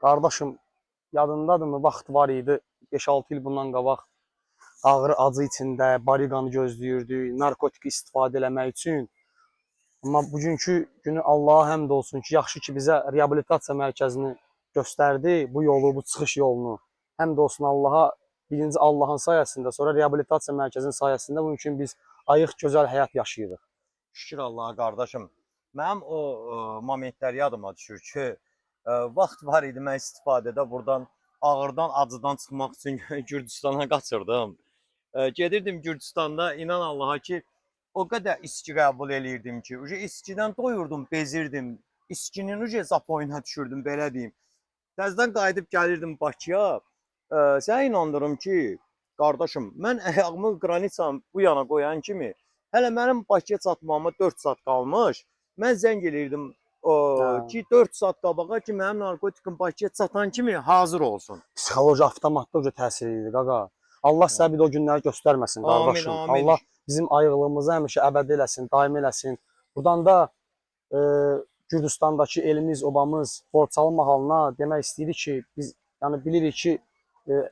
Qardaşım, yadındadırmı? Vaxt var idi, 5-6 il bundan qabaq ağrı acı içində bariqanı gözləyirdik, narkotik istifadə eləmək üçün. Amma bugünkü günü Allaha həmd olsun ki, yaxşı ki bizə reabilitasiya mərkəzini göstərdi, bu yolu, bu çıxış yolunu. Həmd olsun Allaha, birinci Allahın sayəsində, sonra reabilitasiya mərkəzinin sayəsində bugün biz ayıq, gözəl həyat yaşayırıq. Şükür Allaha qardaşım. Mənim o momentlər yadıma düşür ki, vaxt var idi mən istifadədə buradan ağırdan, acıdan çıxmaq üçün Gürcüstana qaçırdım. Gedirdim Gürcüstanda, inan Allaha ki, o qədər içki qəbul eləyirdim ki, içkidən doyurdum, bezirdim. İçkinin zapoyuna düşürdüm, belə deyim. Təzədən qayıdıb gəlirdim Bakıya. Sənə inandırım ki, qardaşım, mən ayağımı qranitsanın bu yana qoyan kimi, hələ mənim Bakıya çatmağıma 4 saat qalmış. Mən zəng eləyirdim ki, 4 saat qabağa ki, mənim narkotikim Bakıya çatan kimi hazır olsun. Psixoloji avtomatda təsir edir, qaqa. Allah sizə bir də o günləri göstərməsin, qardaşım. Amin, amin. Allah bizim ayıqlığımızı həmişə əbədi eləsin, daim eləsin. Buradan da Gürcüstandakı elimiz, obamız Borçalı mahalına demək istəyirik ki, biz yəni bilirik ki,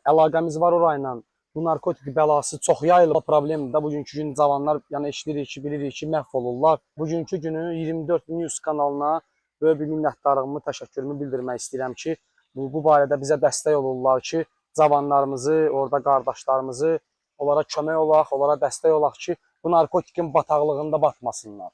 əlaqəmiz var orayla. Bu narkotik bəlası çox yayılıb problemdir də. Bugünkü gün cavanlar yəni eşidirik ki, bilirik ki, məhv olurlar. Bugünkü günü 24 News kanalına böyük bir minnətdarlığımı, təşəkkürümü bildirmək istəyirəm ki, bu barədə bizə dəstək olurlar ki, cavanlarımızı, orada qardaşlarımızı onlara kömək olaq, onlara dəstək olaq ki, bu narkotikin bataqlığında batmasınlar.